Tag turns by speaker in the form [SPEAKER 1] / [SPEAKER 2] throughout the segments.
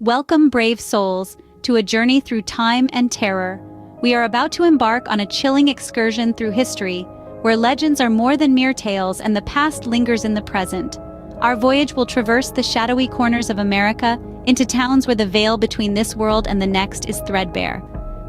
[SPEAKER 1] Welcome, brave souls, to a journey through time and terror. We are about to embark on a chilling excursion through history, where legends are more than mere tales and the past lingers in the present. Our voyage will traverse the shadowy corners of America into towns where the veil between this world and the next is threadbare.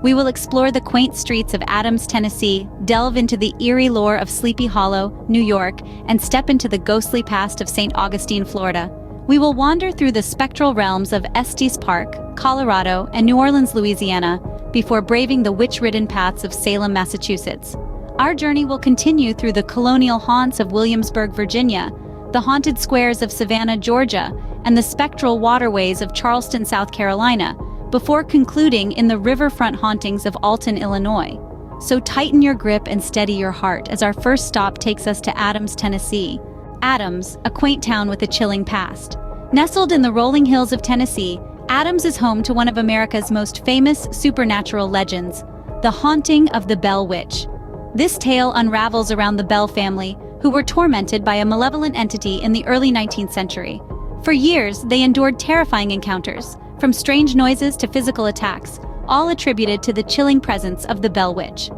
[SPEAKER 1] We will explore the quaint streets of Adams, Tennessee, delve into the eerie lore of Sleepy Hollow, New York, and step into the ghostly past of St. Augustine, Florida. We will wander through the spectral realms of Estes Park, Colorado, and New Orleans, Louisiana, before braving the witch-ridden paths of Salem, Massachusetts. Our journey will continue through the colonial haunts of Williamsburg, Virginia, the haunted squares of Savannah, Georgia, and the spectral waterways of Charleston, South Carolina, before concluding in the riverfront hauntings of Alton, Illinois. So tighten your grip and steady your heart as our first stop takes us to Adams, Tennessee. Adams, a quaint town with a chilling past. Nestled in the rolling hills of Tennessee, Adams is home to one of America's most famous supernatural legends, the haunting of the Bell Witch. This tale unravels around the Bell family, who were tormented by a malevolent entity in the early 19th century. For years, they endured terrifying encounters, from strange noises to physical attacks, all attributed to the chilling presence of the Bell Witch.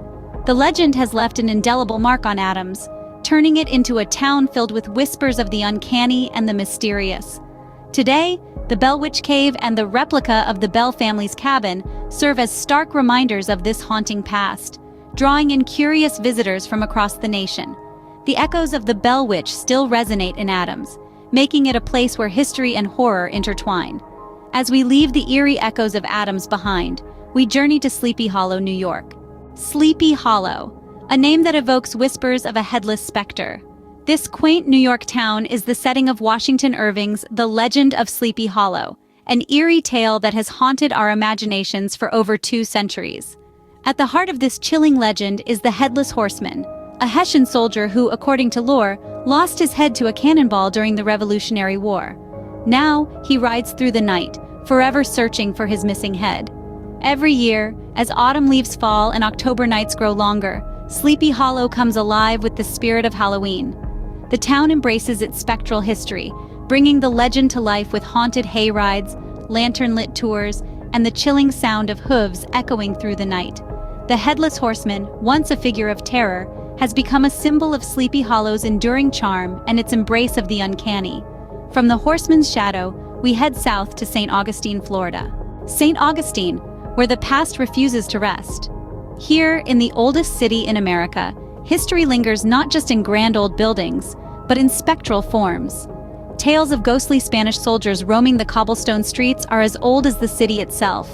[SPEAKER 1] The legend has left an indelible mark on Adams, turning it into a town filled with whispers of the uncanny and the mysterious. Today, the Bell Witch Cave and the replica of the Bell family's cabin serve as stark reminders of this haunting past, drawing in curious visitors from across the nation. The echoes of the Bell Witch still resonate in Adams, making it a place where history and horror intertwine. As we leave the eerie echoes of Adams behind, we journey to Sleepy Hollow, New York. Sleepy Hollow, a name that evokes whispers of a headless specter. This quaint New York town is the setting of Washington Irving's The Legend of Sleepy Hollow, an eerie tale that has haunted our imaginations for over 2 centuries. At the heart of this chilling legend is the Headless Horseman, a Hessian soldier who, according to lore, lost his head to a cannonball during the Revolutionary War. Now, he rides through the night, forever searching for his missing head. Every year, as autumn leaves fall and October nights grow longer, Sleepy Hollow comes alive with the spirit of Halloween. The town embraces its spectral history, bringing the legend to life with haunted hay rides, lantern-lit tours, and the chilling sound of hooves echoing through the night. The Headless Horseman, once a figure of terror, has become a symbol of Sleepy Hollow's enduring charm and its embrace of the uncanny. From the horseman's shadow, we head south to St. Augustine, Florida. St. Augustine, where the past refuses to rest. Here, in the oldest city in America, history lingers not just in grand old buildings, but in spectral forms. Tales of ghostly Spanish soldiers roaming the cobblestone streets are as old as the city itself.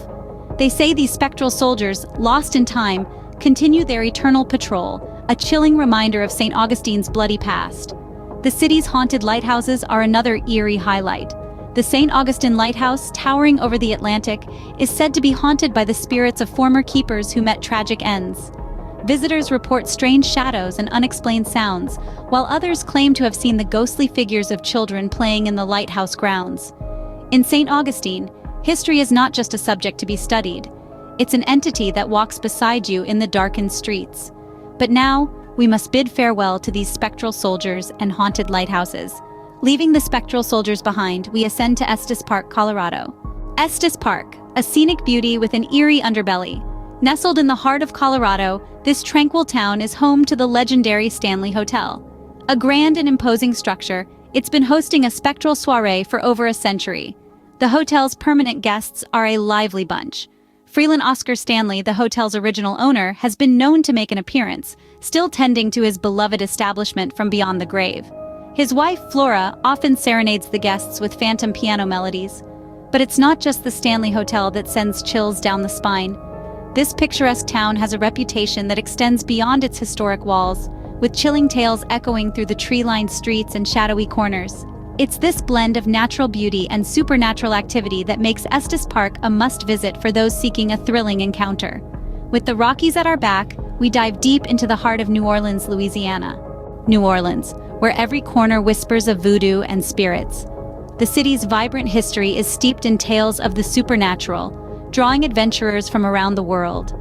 [SPEAKER 1] They say these spectral soldiers, lost in time, continue their eternal patrol, a chilling reminder of St. Augustine's bloody past. The city's haunted lighthouses are another eerie highlight. The St. Augustine Lighthouse, towering over the Atlantic, is said to be haunted by the spirits of former keepers who met tragic ends. Visitors report strange shadows and unexplained sounds, while others claim to have seen the ghostly figures of children playing in the lighthouse grounds. In St. Augustine, history is not just a subject to be studied. It's an entity that walks beside you in the darkened streets. But now, we must bid farewell to these spectral soldiers and haunted lighthouses. Leaving the spectral soldiers behind, we ascend to Estes Park, Colorado. Estes Park, a scenic beauty with an eerie underbelly. Nestled in the heart of Colorado, this tranquil town is home to the legendary Stanley Hotel. A grand and imposing structure, it's been hosting a spectral soiree for over a century. The hotel's permanent guests are a lively bunch. Freeland Oscar Stanley, the hotel's original owner, has been known to make an appearance, still tending to his beloved establishment from beyond the grave. His wife, Flora, often serenades the guests with phantom piano melodies. But it's not just the Stanley Hotel that sends chills down the spine. This picturesque town has a reputation that extends beyond its historic walls, with chilling tales echoing through the tree-lined streets and shadowy corners. It's this blend of natural beauty and supernatural activity that makes Estes Park a must-visit for those seeking a thrilling encounter. With the Rockies at our back, we dive deep into the heart of New Orleans, Louisiana. New Orleans, where every corner whispers of voodoo and spirits. The city's vibrant history is steeped in tales of the supernatural, drawing adventurers from around the world.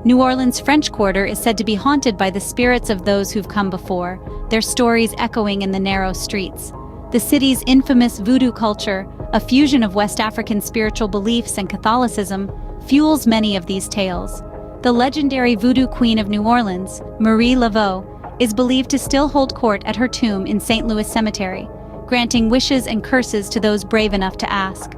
[SPEAKER 1] New Orleans' French Quarter is said to be haunted by the spirits of those who've come before, their stories echoing in the narrow streets. The city's infamous voodoo culture, a fusion of West African spiritual beliefs and Catholicism, fuels many of these tales. The legendary voodoo queen of New Orleans, Marie Laveau, is believed to still hold court at her tomb in St. Louis Cemetery, granting wishes and curses to those brave enough to ask.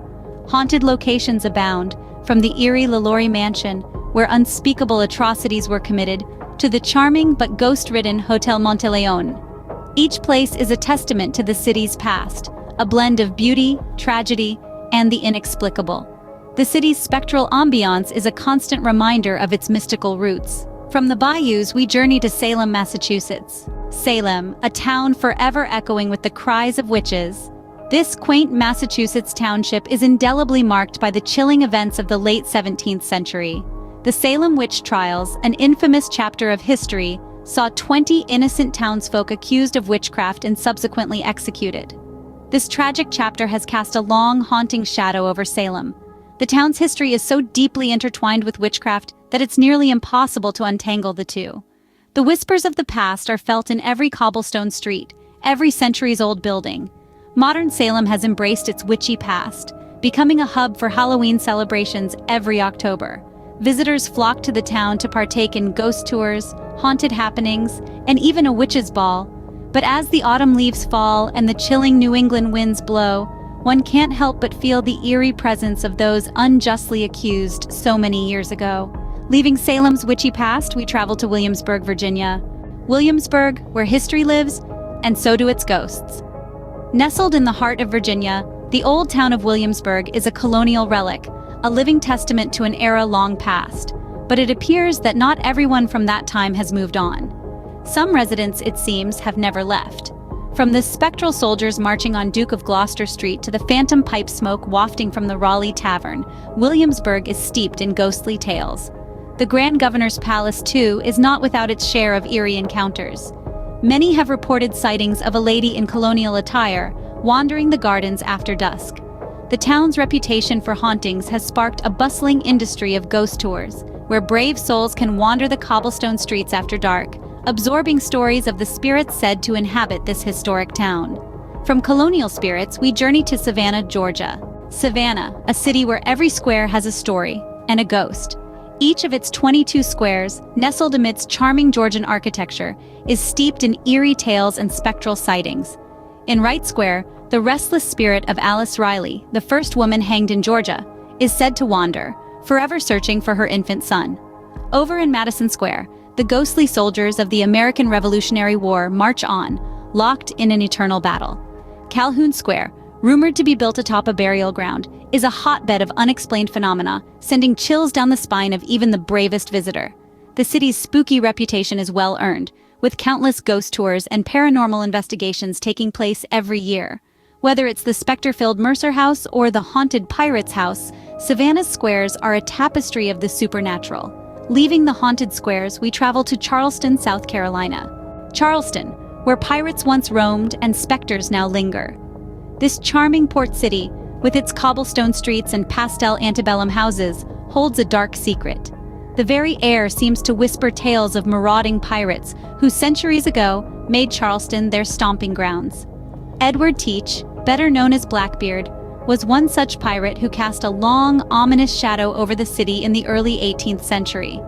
[SPEAKER 1] Haunted locations abound, from the eerie LaLaurie Mansion, where unspeakable atrocities were committed, to the charming but ghost-ridden Hotel Monteleone. Each place is a testament to the city's past, a blend of beauty, tragedy, and the inexplicable. The city's spectral ambiance is a constant reminder of its mystical roots. From the bayous, we journey to Salem, Massachusetts. Salem, a town forever echoing with the cries of witches. This quaint Massachusetts township is indelibly marked by the chilling events of the late 17th century. The Salem witch trials, an infamous chapter of history, saw 20 innocent townsfolk accused of witchcraft and subsequently executed. This tragic chapter has cast a long, haunting shadow over Salem. The town's history is so deeply intertwined with witchcraft that it's nearly impossible to untangle the two. The whispers of the past are felt in every cobblestone street, every centuries-old building. Modern Salem has embraced its witchy past, becoming a hub for Halloween celebrations every October. Visitors flock to the town to partake in ghost tours, haunted happenings, and even a witch's ball. But as the autumn leaves fall and the chilling New England winds blow, one can't help but feel the eerie presence of those unjustly accused so many years ago. Leaving Salem's witchy past, we travel to Williamsburg, Virginia. Williamsburg, where history lives, and so do its ghosts. Nestled in the heart of Virginia, the old town of Williamsburg is a colonial relic, a living testament to an era long past. But it appears that not everyone from that time has moved on. Some residents, it seems, have never left. From the spectral soldiers marching on Duke of Gloucester Street to the phantom pipe smoke wafting from the Raleigh Tavern, Williamsburg is steeped in ghostly tales. The Grand Governor's Palace, too, is not without its share of eerie encounters. Many have reported sightings of a lady in colonial attire wandering the gardens after dusk. The town's reputation for hauntings has sparked a bustling industry of ghost tours, where brave souls can wander the cobblestone streets after dark, absorbing stories of the spirits said to inhabit this historic town. From colonial spirits, we journey to Savannah, Georgia. Savannah, a city where every square has a story and a ghost. Each of its 22 squares, nestled amidst charming Georgian architecture, is steeped in eerie tales and spectral sightings. In Wright Square, the restless spirit of Alice Riley, the first woman hanged in Georgia, is said to wander, forever searching for her infant son. Over in Madison Square, the ghostly soldiers of the American Revolutionary War march on, locked in an eternal battle. Calhoun Square, rumored to be built atop a burial ground, is a hotbed of unexplained phenomena, sending chills down the spine of even the bravest visitor. The city's spooky reputation is well earned, with countless ghost tours and paranormal investigations taking place every year. Whether it's the specter-filled Mercer House or the haunted Pirates House, Savannah's squares are a tapestry of the supernatural. Leaving the haunted squares, we travel to Charleston, South Carolina. Charleston, where pirates once roamed and specters now linger. This charming port city, with its cobblestone streets and pastel antebellum houses, holds a dark secret. The very air seems to whisper tales of marauding pirates who centuries ago made Charleston their stomping grounds. Edward Teach, better known as Blackbeard, was one such pirate who cast a long, ominous shadow over the city in the early 18th century.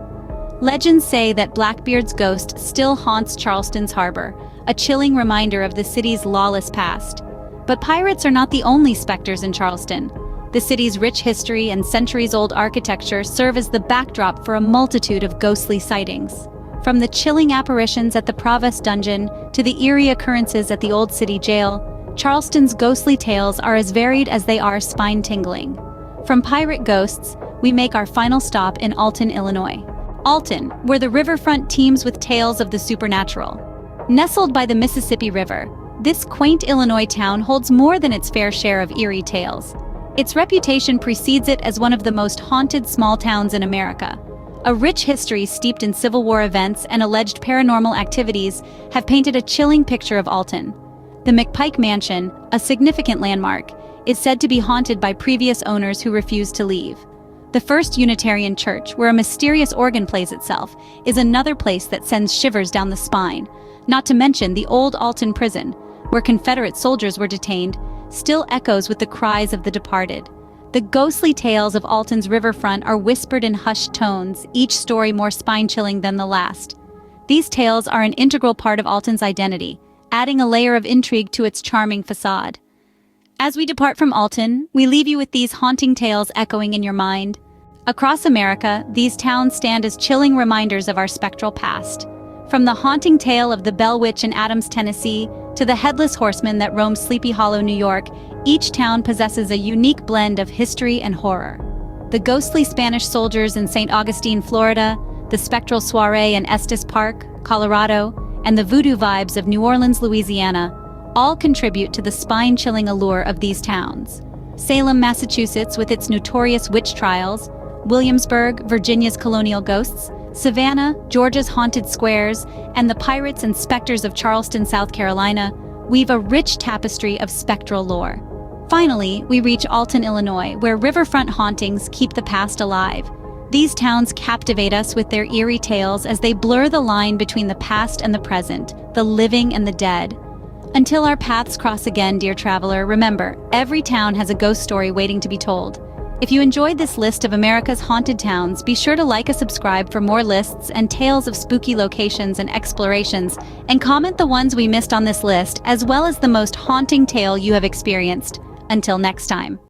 [SPEAKER 1] Legends say that Blackbeard's ghost still haunts Charleston's harbor, a chilling reminder of the city's lawless past. But pirates are not the only specters in Charleston. The city's rich history and centuries-old architecture serve as the backdrop for a multitude of ghostly sightings. From the chilling apparitions at the Provost Dungeon to the eerie occurrences at the Old City Jail, Charleston's ghostly tales are as varied as they are spine-tingling. From pirate ghosts, we make our final stop in Alton, Illinois. Alton, where the riverfront teems with tales of the supernatural. Nestled by the Mississippi River, this quaint Illinois town holds more than its fair share of eerie tales. Its reputation precedes it as one of the most haunted small towns in America. A rich history steeped in Civil War events and alleged paranormal activities have painted a chilling picture of Alton. The McPike Mansion, a significant landmark, is said to be haunted by previous owners who refused to leave. The First Unitarian Church, where a mysterious organ plays itself, is another place that sends shivers down the spine. Not to mention the old Alton Prison, where Confederate soldiers were detained, still echoes with the cries of the departed. The ghostly tales of Alton's riverfront are whispered in hushed tones, each story more spine-chilling than the last. These tales are an integral part of Alton's identity, adding a layer of intrigue to its charming facade. As we depart from Alton, we leave you with these haunting tales echoing in your mind. Across America, these towns stand as chilling reminders of our spectral past. From the haunting tale of the Bell Witch in Adams, Tennessee, to the Headless Horseman that roams Sleepy Hollow, New York, each town possesses a unique blend of history and horror. The ghostly Spanish soldiers in St. Augustine, Florida, the spectral soiree in Estes Park, Colorado, and the voodoo vibes of New Orleans, Louisiana, all contribute to the spine-chilling allure of these towns. Salem, Massachusetts, with its notorious witch trials, Williamsburg, Virginia's colonial ghosts, Savannah, Georgia's haunted squares, and the pirates and specters of Charleston, South Carolina, weave a rich tapestry of spectral lore. Finally, we reach Alton, Illinois, where riverfront hauntings keep the past alive. These towns captivate us with their eerie tales as they blur the line between the past and the present, the living and the dead. Until our paths cross again, dear traveler, remember, every town has a ghost story waiting to be told. If you enjoyed this list of America's haunted towns, be sure to like and subscribe for more lists and tales of spooky locations and explorations, and comment the ones we missed on this list, as well as the most haunting tale you have experienced. Until next time.